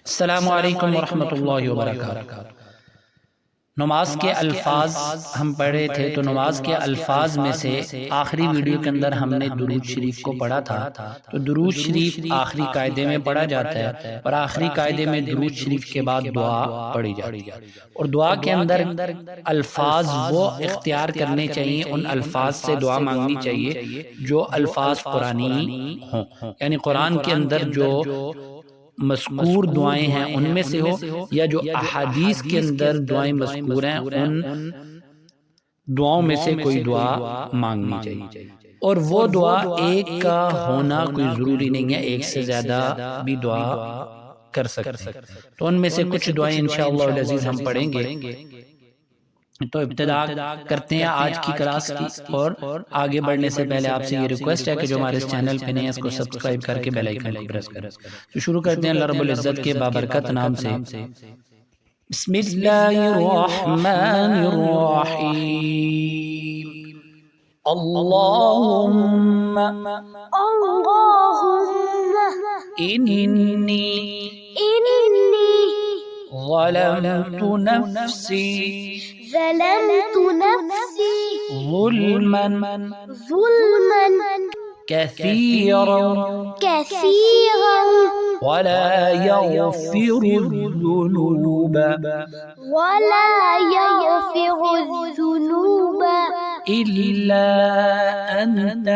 अस्सलामु अलैकुम वरहमतुल्लाहि वबरकातुहू। नमाज के अल्फाज हम पढ़े थे, तो नमाज के अल्फाज में से आखिरी वीडियो के अंदर हमने दुरूद शरीफ को पढ़ा था। तो दुरूद शरीफ आखिरी कायदे में पढ़ा जाता है और आखिरी कायदे में दुरूद शरीफ के बाद दुआ पढ़ी जाती है। और दुआ के अंदर अल्फाज वो इख्तियार करने चाहिए, उन अल्फाज से दुआ मांगनी चाहिए जो अल्फाज कुरानी हों, यानी कुरान के अंदर जो मज़कूर दुआएं हैं उनमें से हो, या जो अहादीस के अंदर दुआएं मज़कूर हैं उन दुआओं में से कोई दुआ मांगनी चाहिए। और वो दुआ एक का होना कोई ज़रूरी नहीं है, एक से ज़्यादा भी दुआ कर सकते हैं। तो उनमें से कुछ दुआएं इंशाअल्लाह अज़ीज़ हम पढ़ेंगे। तो इब्तिदा करते हैं आज की क्लास की। और आगे बढ़ने से पहले आपसे ये रिक्वेस्ट है कि जो हमारे इस चैनल पे नए हैं इसको सब्सक्राइब करके बेल आइकन को प्रेस करें। तो शुरू करते हैं अल्लाह रब्बुल इज्जत के बाबरकत नाम से। बिस्मिल्लाहिर्रहमानिर्रहीम। अल्लाहुम्मा इन्नी ज़लमतु नफ्सी ज़ुल्मन कसीरन वला यग़फ़िरुज़्ज़ुनूब इल्ला अंत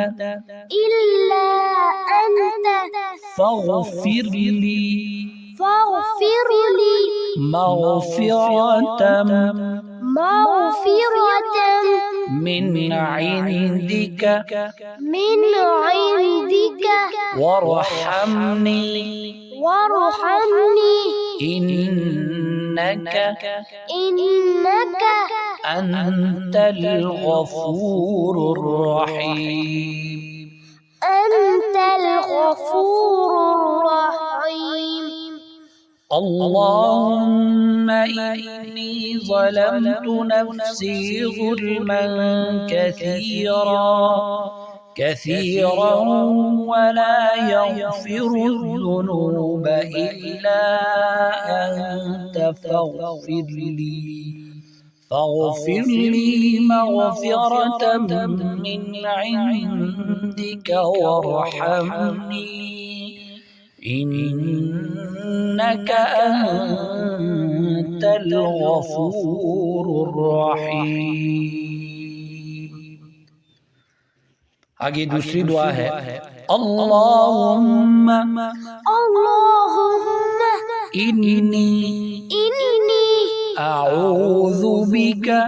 फ़ग़फ़िरली मग़फ़िरतम मिन इंदिक वरहमनी इन्नक अंतल गफूरुर रहीम। अल्लाहुम्मा इन्नी ज़लमतु नफ्सी ज़ुल्मन कसीरन वला यग़फ़िरुज़्ज़ुनूब इल्ला अंत फ़ग़फ़िरली मग़फ़िरतम मिन इंदिक वरहमनी इन्नक अंतल गफूरुर रहीम। आगे दूसरी दुआ है अल्लाहुम्मा इन्नी अऊज़ु बिका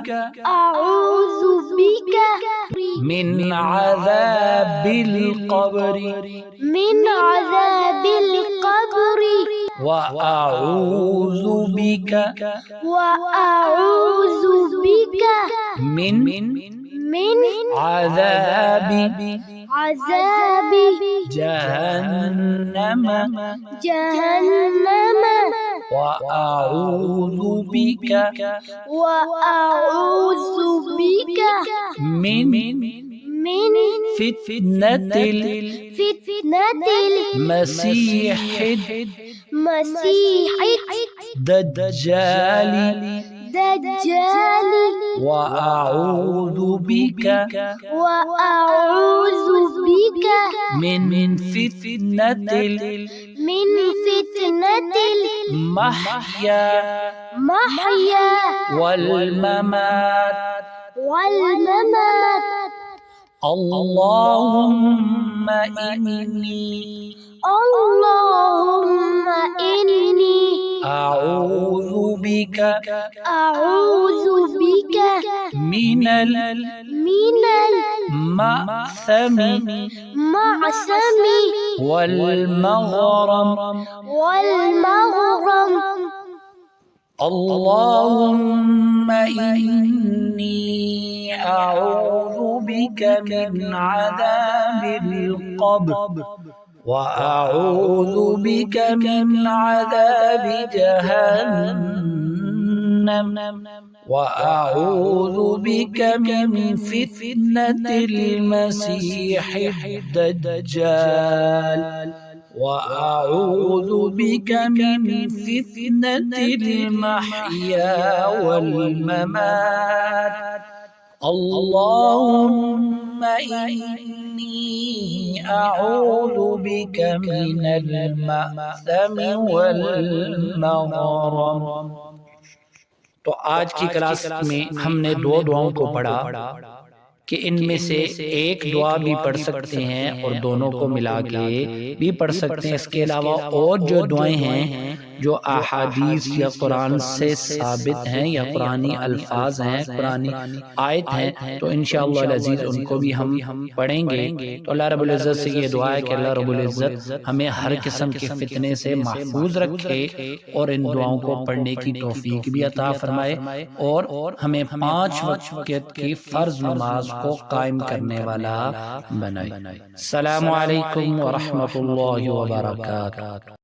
मिन अज़ाबिल क़ब्रि व अऊज़ु बिका मिन अज़ाबि जहन्नम व अऊज़ु बिका मिन फितनतिल मसीहिद दज्जाली व अऊज़ु बिका मिन फितनतिल महया वल ममात। अल्लाहुम्मा इन्नी अऊज़ु बिका मिनल मअसमी वल मग़रम। अल्लाहुम्मा इन्नी अऊज़ु बिका मिन अज़ाबिल क़ब्र व अऊज़ु बिका मिन अज़ाबि जहन्नम व अऊज़ु बिका मिन फितनतिल मसीहिद दज्जाल وأعوذ بك من فتنة المحيا والممات اللهم إني أعوذ بك من المأثم والمغرم۔ تو آج کی کلاس میں ہم نے دو دعاؤں کو پڑھا کہ ان میں سے ایک دعا بھی پڑھ سکتے ہیں اور دونوں کو ملا کے بھی پڑھ سکتے ہیں۔ اس کے علاوہ اور جو دعائیں ہیں جو احادیث یا قرآن سے ثابت ہیں یا قرآنی الفاظ ہیں، قرآنی آیت ہیں، تو انشاءاللہ العزیز ان کو بھی ہم پڑھیں گے۔ تو اللہ رب العزت سے یہ دعا ہے کہ اللہ رب العزت ہمیں ہر قسم کے فتنے سے محفوظ رکھے اور ان دعاؤں کو پڑھنے کی توفیق بھی عطا فرمائے اور ہمیں 5 وقت کی فرض نماز کو قائم کرنے والا بنائے۔ السلام علیکم ورحمۃ اللہ وبرکاتہ۔